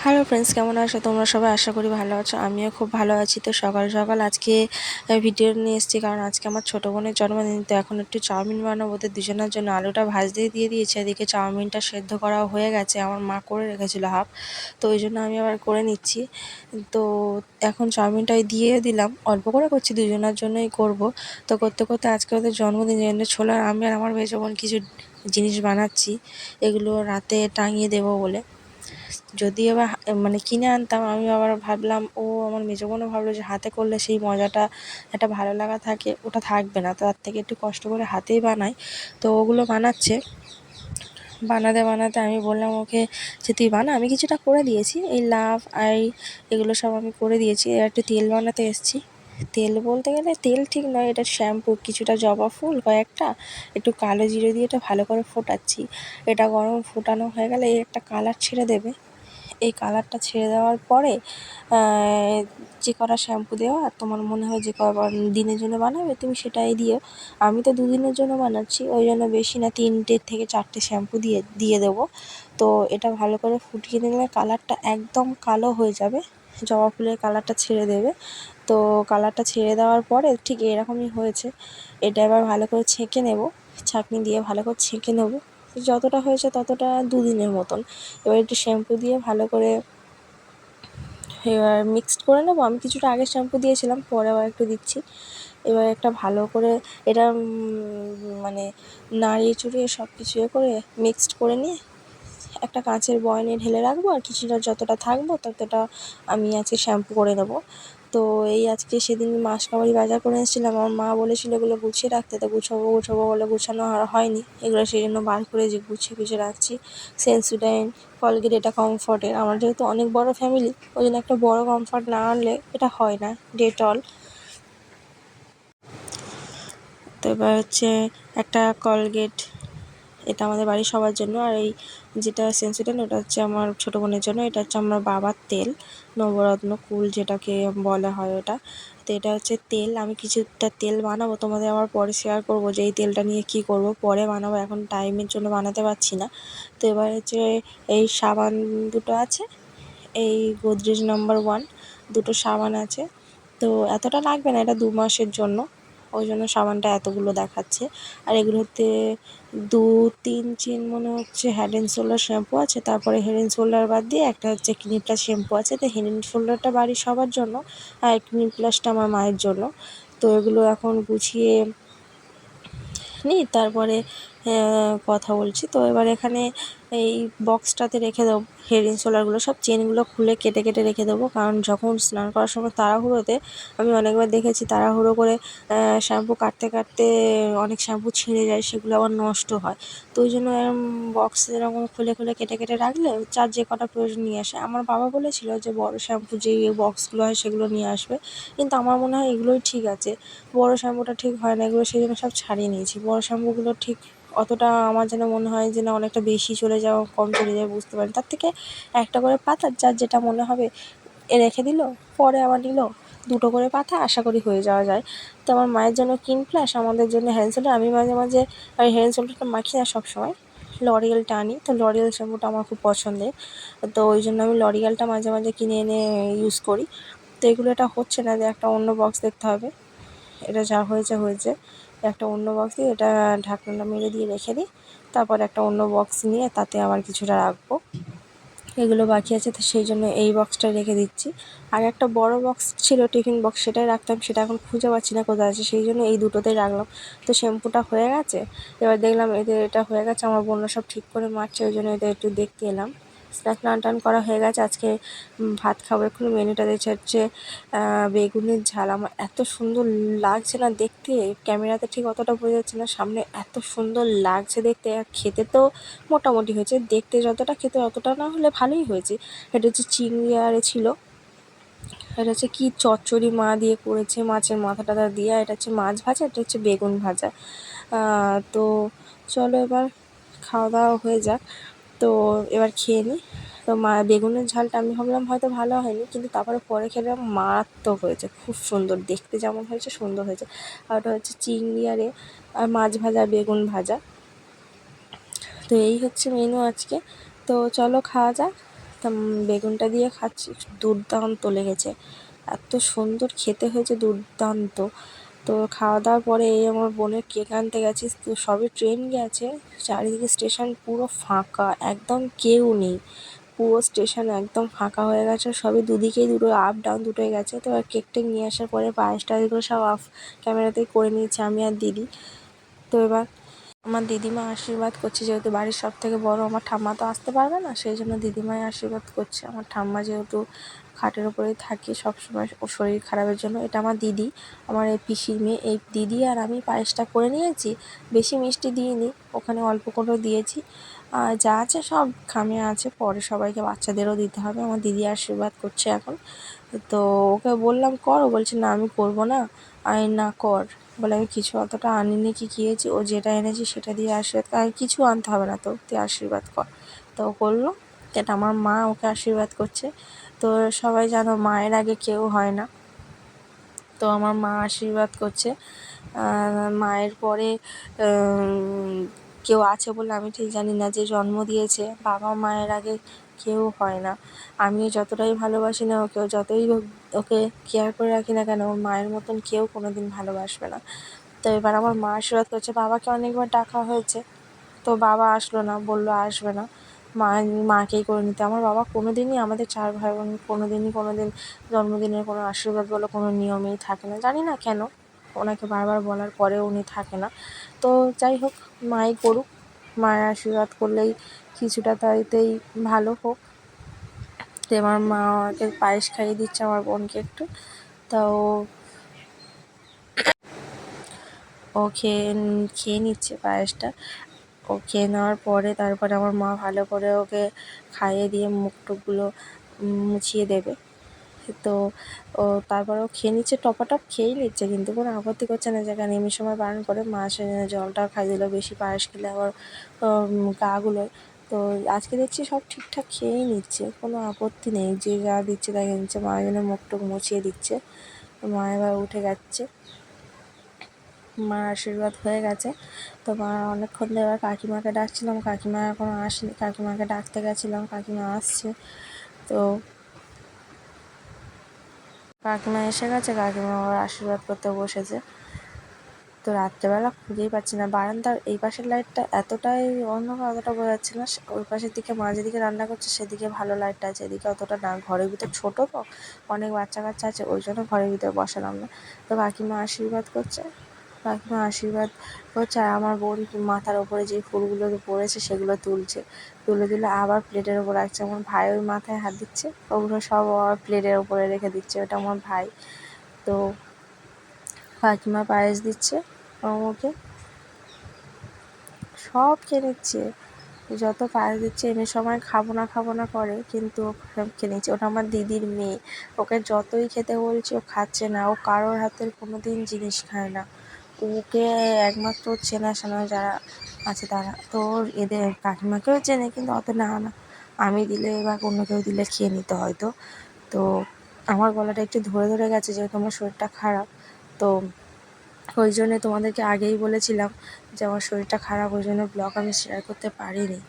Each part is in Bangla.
হ্যালো ফ্রেন্ডস, কেমন আছো তোমরা সবাই? আশা করি ভালো আছো। আমিও খুব ভালো আছি। তো সকাল সকাল আজকে ভিডিও নিয়ে এসেছি, কারণ আজকে আমার ছোটো বোনের জন্মদিন। তো এখন একটু চাউমিন বানাবো। ওদের দুজনের জন্য আলুটা ভাজতেই দিয়ে দিয়েছে, এদিকে চাউমিনটা সেদ্ধ করা হয়ে গেছে, আমার মা করে রেখেছিলো হাফ। তো ওই জন্য আমি আবার করে নিচ্ছি। তো এখন চাউমিনটাই দিয়ে দিলাম, অল্প করে করছি, দুজনের জন্যই করব। তো করতে করতে আজকে ওদের জন্মদিন জন্য ছোলার আমি আর আমার মেজো বোন কিছু জিনিস বানাচ্ছি, এগুলো রাতে টাঙিয়ে দেবো বলে। যদি এবার মানে কিনে আনতাম, আমি আবার ভাবলাম, আমার মেজো বোনও ভাবলো যে হাতে করলে সেই মজাটা, একটা ভালো লাগা থাকে, ওটা থাকবে না। তো তার থেকে একটু কষ্ট করে হাতেই বানাই। তো ওগুলো বানাচ্ছে, বানাতে বানাতে আমি বললাম ওকে যে তুই বানা, আমি কিছুটা করে দিয়েছি, এই লাভ আর এগুলো সব আমি করে দিয়েছি। এবার একটু তেল বানাতে এসেছি। তেল বলতে গেলে তেল ঠিক নয়, এটা শ্যাম্পু, কিছুটা জবা ফুল কয়েকটা, একটু কালো জিরে দিয়ে এটা ভালো করে ফোটাচ্ছি। এটা গরম ফোটানো হয়ে গেলে এই একটা কালার ছেড়ে দেবে। এই কালারটা ছেড়ে দেওয়ার পরে যে কটা শ্যাম্পু দেওয়া তোমার মনে হয় যে কবার দিনের জন্য বানাবে তুমি সেটাই দিও। আমি তো দুদিনের জন্য বানাচ্ছি, ওই জন্য বেশি না 3টে থেকে 4টে শ্যাম্পু দিয়ে দেবো। তো এটা ভালো করে ফুটিয়ে নিলে কালারটা একদম কালো হয়ে যাবে, জবা ফুলের কালারটা ছেড়ে দেবে। তো কালারটা ছেড়ে দেওয়ার পরে ঠিক এরকমই হয়েছে। এটা এবার ভালো করে ছেঁকে নেব, ছাঁকনি দিয়ে ভালো করে ছেঁকে নেব। যতটা হয়েছে ততটা দুদিনের মতন। এবার একটু শ্যাম্পু দিয়ে ভালো করে এবার মিক্সড করে নেবো। আমি কিছুটা আগে শ্যাম্পু দিয়েছিলাম, পরে আবার একটু দিচ্ছি। এবার একটা ভালো করে এটা মানে নাড়িয়ে চড়িয়ে সব কিছু করে মিক্সড করে নিয়ে একটা কাঁচের বয়ামে ঢেলে রাখবো, আর কিছুটা যতটা থাকবো ততটা আমি আজকে শ্যাম্পু করে নেবো। তো এই আজকে সেদিন মাসকাবারি বাজার করে এসেছিলাম, আমার মা বলেছিল এগুলো গুছিয়ে রাখতে, তো গুছাবো গুছাবো বলে গুছানো আর হয়নি। এগুলো সেই জন্য বার করে যে গুছিয়ে গুছিয়ে রাখছি। সেন্সোডাইন, কলগেট, এটা কমফর্টের। আমার যেহেতু অনেক বড় ফ্যামিলি, ওই জন্য একটা বড় কমফর্ট না আনলে এটা হয় না। ডেটল, তো এবার হচ্ছে একটা কলগেট, এটা আমাদের বাড়ির সবার জন্য। আর এই যেটা সেন্সিটাইন, ওটা হচ্ছে আমার ছোটো বোনের জন্য। এটা হচ্ছে আমার বাবার তেল, নবরত্ন কুল যেটাকে বলা হয় ওটা। তো এটা হচ্ছে তেল, আমি কিছুটা তেল বানাবো, তোমাদের আবার পরে শেয়ার করবো যে এই তেলটা নিয়ে কি করব। পরে বানাবো, এখন টাইমের জন্য বানাতে পারছি না। তো এবার হচ্ছে এই সাবান দুটো আছে, এই গোদরেজ নাম্বার 1 দুটো সাবান আছে। তো এতটা লাগবে না, এটা 2 মাসের জন্য, ওই জন্য সাবানটা এতগুলো দেখাচ্ছে। আর এগুলোতে 2-3 চেন মনে হচ্ছে হেড অ্যান্ড শোল্ডার শ্যাম্পু আছে। তারপরে হেড অ্যান্ড শোল্ডার বাদ দিয়ে একটা হচ্ছে ক্লিনিক প্লাস শ্যাম্পু আছে। তো হেড অ্যান্ড শোল্ডারটা বাড়ির সবার জন্য, আর ক্লিনিক প্লাসটা আমার মায়ের জন্য। তো এগুলো এখন গুছিয়ে নিই, তারপরে কথা বলছি। তো এবার এখানে এই বক্সটাতে রেখে দেবো হেড অ্যান্ড শোল্ডারগুলো, সব চেনগুলো খুলে কেটে কেটে রেখে দেবো। কারণ যখন স্নান করার সময় তাড়াহুড়োতে আমি অনেকবার দেখেছি তাড়াহুড়ো করে শ্যাম্পু কাটতে কাটতে অনেক শ্যাম্পু ছিঁড়ে যায়, সেগুলো আবার নষ্ট হয়। তো ওই জন্য বক্স এরকম খুলে খুলে কেটে কেটে রাখলে যার যে কটা প্রয়োজন নিয়ে আসে। আমার বাবা বলেছিল যে বড় শ্যাম্পু যে বক্সগুলো হয় সেগুলো নিয়ে আসবে, কিন্তু আমার মনে হয় এগুলোই ঠিক আছে। বড় শ্যাম্পুটা ঠিক হয় না এগুলো, সেই জন্য সব ছাড়িয়ে নিয়েছি। বড় শ্যাম্পুগুলো ঠিক অতটা আমার যেন মনে হয় যে না, অনেকটা বেশি চলে যাওয়া কম চলে যায় বুঝতে পারি। তার থেকে একটা করে পাতা যার যেটা মনে হবে রেখে দিল, পরে আবার নিল। দুটো করে পাতা আশা করি হয়ে যাওয়া যায়। তো আমার মায়ের জন্য ক্লিন প্লাস, আমাদের জন্য হেড অ্যান্ড শোল্ডার। আমি মাঝে মাঝে ওই হেড অ্যান্ড শোল্ডারটা মাখি না সবসময়, লরিয়ালটা আনি। তো লরিয়াল শ্যাম্পুটা আমার খুব পছন্দের, তো ওই জন্য আমি লরিয়ালটা মাঝে মাঝে কিনে এনে ইউজ করি। তো এগুলো এটা হচ্ছে না, যে একটা অন্য বক্স দেখতে হবে। এটা যা হয়েছে হয়েছে, একটা অন্য বক্স দিয়ে এটা ঢাকনাটা মেরে দিয়ে রেখে দিই। তারপর একটা অন্য বক্স নিয়ে তাতে আবার কিছুটা রাখবো। এগুলো বাকি আছে, তো সেই জন্য এই বক্সটাই রেখে দিচ্ছি। আর একটা বড় বক্স ছিল টিফিন বক্স, সেটাই রাখতাম, সেটা এখন খুঁজে পাচ্ছি না কোথায় আছে, সেই জন্য এই দুটোতেই রাখলাম। তো শ্যাম্পুটা হয়ে গেছে, এবার দেখলাম এদের এটা হয়ে গেছে, আমার বোনরা সব ঠিক করে মারছে, ওই জন্য এদের একটু দেখতে এলাম। স্নান টান করা হয়ে গেছে। আজকে ভাত খাবো এক্ষুনি। মেনুটা দেখছে হচ্ছে বেগুনের ঝাল। আমার এত সুন্দর লাগছে না দেখতে, ক্যামেরাতে ঠিক অতটা বোঝা যাচ্ছে না, সামনে এত সুন্দর লাগছে দেখতে। আর খেতে তো মোটামুটি হয়েছে, দেখতে যতটা, খেতে অতটা না হলে ভালোই হয়েছে। এটা হচ্ছে চিংড়ি আরে ছিল, এটা হচ্ছে কি চচ্চড়ি মা দিয়ে করেছে, মাছের মাথা টাথা দিয়ে। এটা হচ্ছে মাছ ভাজা, এটা হচ্ছে বেগুন ভাজা। তো চলো এবার খাওয়া দাওয়া হয়ে যাক। তো এবার খেয়ে নিই। তো বেগুনের ঝালটা আমি ভাবলাম হয়তো ভালো হয়নি, কিন্তু তারপরে পরে খেলাম মারাত্মক হয়েছে, খুব সুন্দর দেখতে, যেমন হয়েছে সুন্দর হয়েছে। আর ওটা হচ্ছে চিংড়ি আর মাছ ভাজা, বেগুন ভাজা। তো এই হচ্ছে মেনু আজকে। তো চলো খাওয়া যাক। তা বেগুনটা দিয়ে খাচ্ছি, দুর্দান্ত লেগেছে, এত সুন্দর খেতে হয়েছে, দুর্দান্ত। তো খাওয়া দাওয়ার পরে এই আমার বোনের কেক আনতে গেছি, তো সবে ট্রেন গেছে, চারিদিকে স্টেশন পুরো ফাঁকা, একদম কেউ নেই, পুরো স্টেশন একদম ফাঁকা হয়ে গেছে, সবই দুদিকেই দুটো আপ ডাউন দুটোই গেছে। তো আর কেক টেক নিয়ে আসার পরে পায়েস টায়েসগুলো সব অফ ক্যামেরাতেই করে নিয়েছি আমি আর দিদি। তো এবার আমার দিদিমা আশীর্বাদ করছে, যেহেতু বাড়ির সব থেকে বড় আমার ঠাম্মা তো আসতে পারবে না, সেই জন্য দিদিমাই আশীর্বাদ করছে। আমার ঠাম্মা যেহেতু খাটের ওপরেই থাকে সবসময়, ওর শরীর খারাপের জন্য। এটা আমার দিদি, আমার এই পিসির মেয়ে, এই দিদি আর আমি পায়েসটা করে নিয়েছি, বেশি মিষ্টি দিইনি, ওখানে অল্প করে দিয়েছি, আর যা আছে সব খামে আছে, পরে সবাইকে বাচ্চাদেরও দিতে হবে। আমার দিদি আশীর্বাদ করছে এখন। তো ওকে বললাম কর, ও বলছে না আমি করবো না। আমি না কর, বলে আমি কিছু অতটা আনিনি, কি খেয়েছি, ও যেটা এনেছি সেটা দিয়ে আশীর্বাদ কর, আমি কিছু আনতে হবে না তো, তুই আশীর্বাদ কর। তো ও করলো, এটা আমার মা ওকে আশীর্বাদ করছে। তো সবাই জানো মায়ের আগে কেউ হয় না, তো আমার মা আশীর্বাদ করছে। মায়ের পরে কেউ আছে বলে আমি ঠিক জানি না, যে জন্ম দিয়েছে, বাবা মায়ের আগে কেউ হয় না। আমি যতটাই ভালোবাসি না ওকে, যতই ওকে কেয়ার করে রাখি না কেন, ওর মায়ের মতন কেউ কোনো দিন ভালোবাসবে না। তো এবার আমার মা আশীর্বাদ করছে, বাবাকে অনেকবার ডাকা হয়েছে, তো বাবা আসলো না, বললো আসবে না, মাকেই করে নিতে। আমার বাবা কোনো দিনই, আমাদের 4 ভাই বোন কোনো দিন জন্মদিনের কোনো আশীর্বাদ বলে কোনো নিয়মেই থাকে না, জানি না কেন, ওনাকে বারবার বলার পরেও উনি থাকে না। তো যাই হোক, মাই করুক, মায়ের আশীর্বাদ করলেই কিছুটা তাইতেই ভালো হোক। তো আমার মা আমাকে পায়েস খাইয়ে দিচ্ছে আমার বোনকে একটু, তা ও খেয়ে নিচ্ছে পায়েসটা। ও খেয়ে নেওয়ার পরে তারপরে আমার মা ভালো করে ওকে খাইয়ে দিয়ে মুখ টুকগুলো মুছিয়ে দেবে। তো ও তারপরে ও খেয়ে নিচ্ছে, টপাটপ খেয়েই নিচ্ছে, কিন্তু কোনো আপত্তি করছে না, যেখানে এমনি সময় বারণ করে মা সেখানে জলটাও খাইয়ে দিল, বেশি পায়েস খেলে আবার গাগুলোয়। তো আজকে দেখছি সব ঠিকঠাক খেয়েই নিচ্ছে, কোনো আপত্তি নেই, যে যা দিচ্ছে তাই নিচ্ছে। মা জন্য মুখ টুক মুছিয়ে দিচ্ছে। মা এবার উঠে যাচ্ছে, মার আশীর্বাদ হয়ে গেছে। তো মা অনেকক্ষণ ধরে এবার কাকিমাকে ডাকছিলাম, কাকিমা এখনও আসেনি, কাকিমাকে ডাকতে গেছিলাম, কাকিমা আসছে। তো কাকিমা এসে গেছে, কাকিমা আবার আশীর্বাদ করতে বসেছে। তো রাত্রেবেলা খুঁজেই পাচ্ছি না, বারান্দার এই পাশের লাইটটা এতটাই অন্ধকার, অতটা বোঝা যাচ্ছে না, ওই পাশের দিকে মা যেদিকে রান্না করছে সেদিকে ভালো লাইটটা আছে, এদিকে অতটা না, ঘরের ভিতর ছোটো তো, অনেক বাচ্চা কাচ্চা আছে, ওই জন্য ঘরের ভিতরে বসালাম না। তো কাকিমা আশীর্বাদ করছে, কাকিমা আশীর্বাদ করছে, আর আমার বোন মাথার ওপরে যে ফুলগুলো পড়েছে সেগুলো তুলে আবার প্লেটের ওপর রাখছে। আমার ভাই ওই মাথায় হাত দিচ্ছে, ওগুলো সব আবার প্লেটের ওপরে রেখে দিচ্ছে, ওটা আমার ভাই। তো কাকিমা পায়েস দিচ্ছে আমাকে, সব খেয়ে নিচ্ছে, যত পায়েস দিচ্ছে, এমনি সময় খাবো না করে, কিন্তু সব খেয়ে নিচ্ছে। ওটা আমার দিদির মেয়ে, ওকে যতই খেতে বলছি ও খাচ্ছে না, ও কারোর হাতের কোনো দিন জিনিস খায় না, ওকে একমাত্র চেনাশোনা যারা আছে তারা, তো এদের কাকিমাকেও চেনে, কিন্তু অত না, আমি দিলে বা অন্য কেউ দিলে খেয়ে নিতে হয়তো। তো আমার গলাটা একটু ধরে গেছে, যেহেতু আমার শরীরটা খারাপ, তো ওই জন্যে তোমাদেরকে আগেই বলেছিলাম যে আমার শরীরটা খারাপ, ওই জন্য ব্লগ আমি শেয়ার করতে পারিনি।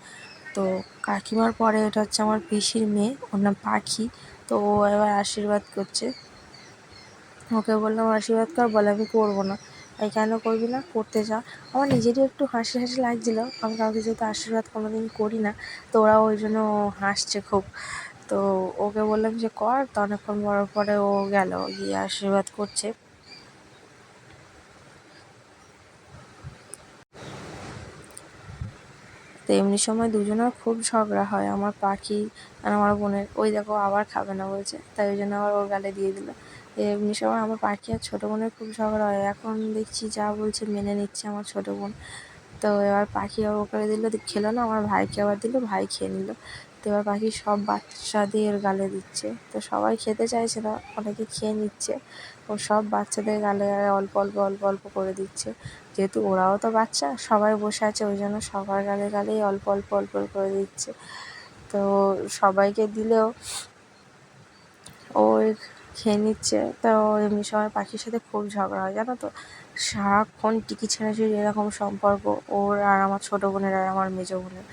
তো কাকিমার পরে এটা হচ্ছে আমার পিসির মেয়ে, ওর নাম পাখি। তো ও এবার আশীর্বাদ করছে, ওকে বললাম আশীর্বাদ কর, বলে আমি করবো না। এই কেন করবি না, করতে যা। আমার নিজেরই একটু হাসি লাগছিলো, আমি কাউকে যেহেতু আশীর্বাদ কোনো দিন করি না, তো ওরা ওই জন্য হাসছে খুব। তো ওকে বললাম যে কর, তো অনেকক্ষণ পরে ও গেল, গিয়ে আশীর্বাদ করছে। তো এমনি সময় দুজনের খুব ঝগড়া হয়, আমার পাখি আর আমার বোনের। ওই দেখো আবার খাবে না বলছে, তাই ওই জন্য আবার ওর গালে দিয়ে দিল। এমনি সময় আমার পাখি আর ছোটো বোনের খুব ঝগড়া হয়, এখন দেখছি যা বলছে মেনে নিচ্ছে আমার ছোটো বোন। তো এবার পাখি আবার ওকে দিল, খেলো না, আমার ভাইকে আবার দিল, ভাই খেয়ে নিল। তো এবার পাখি সব বাচ্চাদের গালে দিচ্ছে, তো সবাই খেতে চাইছে না, অনেকে খেয়ে নিচ্ছে, ও সব বাচ্চাদের গালে অল্প করে দিচ্ছে, যেহেতু ওরাও তো বাচ্চা, সবাই বসে আছে, ওই জন্য সবার গালেই অল্প করে দিচ্ছে। তো সবাইকে দিলেও ও খেয়ে নিচ্ছে। তো এমনি সময় পাখির সাথে খুব ঝগড়া হয়, জানো তো, সারাক্ষণ টিকি ছেঁড়াছুড়ি এরকম সম্পর্ক ওর আর আমার ছোটো বোনের আর আমার মেজো বোনের।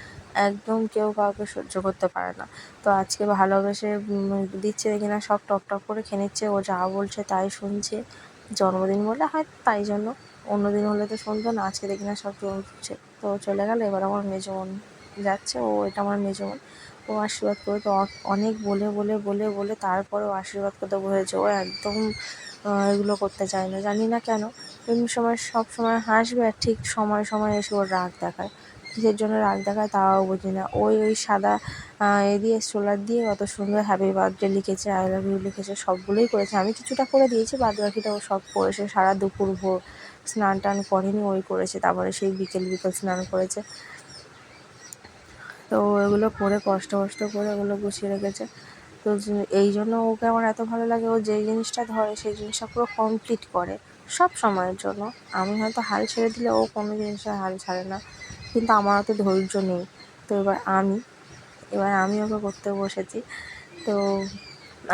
একদম কেউ কাউকে সহ্য করতে পারে না। তো আজকে ভালোবেসে দিচ্ছে দেখি না সব টপ টপ করে খেয়ে নিচ্ছে, ও যা বলছে তাই শুনছে। জন্মদিন বলে হয় তাই জন্য, অন্যদিন হলে তো শুনতো না, আজকে দেখি না সব শুনছে। তো চলে গেল, এবার আমার মেজো বোন যাচ্ছে, ও এটা আমার মেজো বোন, ও আশীর্বাদ করে তো অনেক বলে বলে বলে বলে তারপরে ও আশীর্বাদ করতে বসেছে। ও একদম এগুলো করতে চায় না, জানি না কেন। এমনি সময় সব সময় হাসবে আর ঠিক সময় সময় এসে ওর রাগ দেখায়, কিসের জন্য রাগ দেখায় তাও বুঝি না। ওই সাদা এ দিয়ে স্টোলার দিয়ে কত সুন্দর হ্যাপি বার্থডে লিখেছে, আই লাভ ইউ লিখেছে, সবগুলোই করেছে। আমি কিছুটা করে দিয়েছি, বাদ বাকিটা ও সব করেছে। সারা দুপুর ভোর স্নান টান করেনি, ওই করেছে। তারপরে সেই বিকেল বিকেল স্নান করেছে। তো এগুলো করে কষ্ট করে ওগুলো গুছিয়ে রেখেছে। তো এই জন্য ওকে আমার এত ভালো লাগে, ও যেই জিনিসটা ধরে সেই জিনিসটা পুরো কমপ্লিট করে সব সময়ের জন্য। আমি হয়তো হাল ছেড়ে দিলে ও কোনো জিনিসের হাল ছাড়ে না, কিন্তু আমার অত ধৈর্য নেই। তো এবার আমি ওকে করতে বসেছি। তো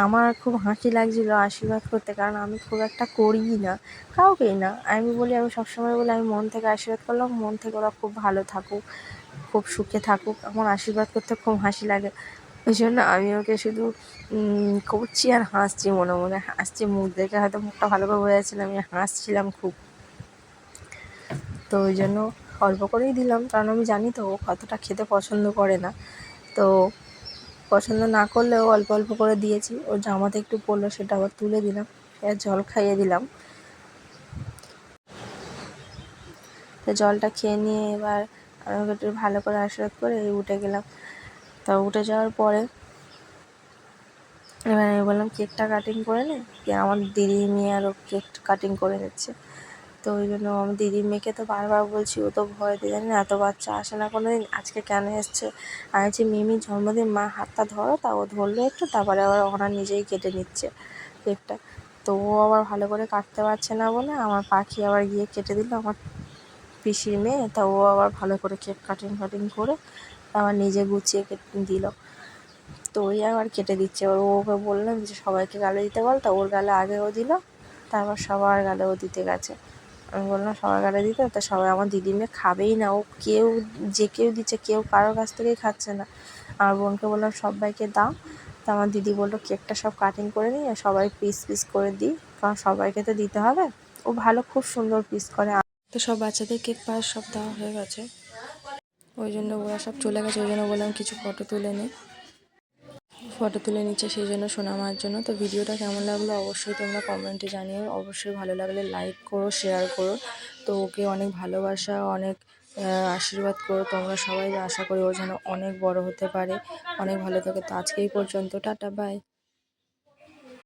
আমার খুব হাসি লাগছিলো আশীর্বাদ করতে, কারণ আমি খুব একটা করিই না কাউকেই না। আমি সবসময় বলি আমি মন থেকে আশীর্বাদ করলাম, মন থেকে ওরা খুব ভালো থাকুক, খুব সুখে থাকুক। আমার আশীর্বাদ করতে খুব হাসি লাগে, ওই জন্য আমি ওকে শুধু করছি আর হাসছি, মনে মনে হাসছি। মুখ দেখে হয়তো মুখটা ভালো করে বোঝা যাচ্ছে না, আমি হাসছিলাম খুব। তো ওই জন্য অল্প করেই দিলাম, কারণ আমি জানি তো ও কতটা খেতে পছন্দ করে না। তো পছন্দ না করলেও অল্প অল্প করে দিয়েছি। ওর জামাতে একটু পড়লো, সেটা আবার তুলে দিলাম, এবার জল খাইয়ে দিলাম। তো জলটা খেয়ে নিয়ে এবার আমি ওকে একটু ভালো করে আশীর্বাদ করে উঠে গেলাম। তা উঠে যাওয়ার পরে এবার আমি বললাম কেকটা কাটিং করে নে। আমার দিদির মেয়ে আরও কেক কাটিং করে নিচ্ছে। তো ওই জন্য আমার দিদির মেয়েকে তো বারবার বলছি, ও তো ভয়তে, জানি না এত বাচ্চা আসে না কোনো দিন, আজকে কেন এসছে। আমি বলছি মিমির জন্মদিন, মা হাতটা ধরো, তা ও ধরলো একটু, তারপরে আবার ওরা নিজেই কেটে নিচ্ছে কেকটা। তো ও আবার ভালো করে কাটতে পারছে না বলে আমার পাখি আবার গিয়ে কেটে দিল, আমার পিসির মেয়ে। তা ও আবার ভালো করে কেক কাটিং করে আবার নিজে গুছিয়ে কেটে দিল। তো ওই আবার কেটে দিচ্ছে। এবার ওকে বললাম যে সবাইকে গালে দিতে বল, তা ওর গালে আগে ও দিল, তারপর সবার গালে ও দিতে গেছে। আমি বললাম সবার গালে দিতে, তা সবাই, আমার দিদির মেয়ে খাবেই না, ও কেউ দিচ্ছে, কেউ কারোর কাছ থেকেই খাচ্ছে না। আমার বোনকে বললাম সবাইকে দাও। তা আমার দিদি বললো কেকটা সব কাটিং করে নিয়ে সবাই পিস পিস করে দিই, কারণ সবাইকে তো দিতে হবে। ও ভালো, খুব সুন্দর পিস করে। তো সব বাচ্চাদের কেক পায়েস সব দেওয়া হয়ে গেছে, ওই জন্য ওরা সব চলে গেছে। ওই জন্য বললাম কিছু ফটো তুলে নিই। ফটো তুলে নিচ্ছে সেই জন্য সোনামার জন্য। তো ভিডিওটা কেমন লাগলো অবশ্যই তোমরা কমেন্টে জানিও, অবশ্যই ভালো লাগলে লাইক করো, শেয়ার করো। তো ওকে অনেক ভালোবাসা, অনেক আশীর্বাদ করো তোমরা সবাই। আশা করি ও যেন অনেক বড় হতে পারে, অনেক ভালো থাকে। তো আজকে এই পর্যন্ত, টাটা, বাই।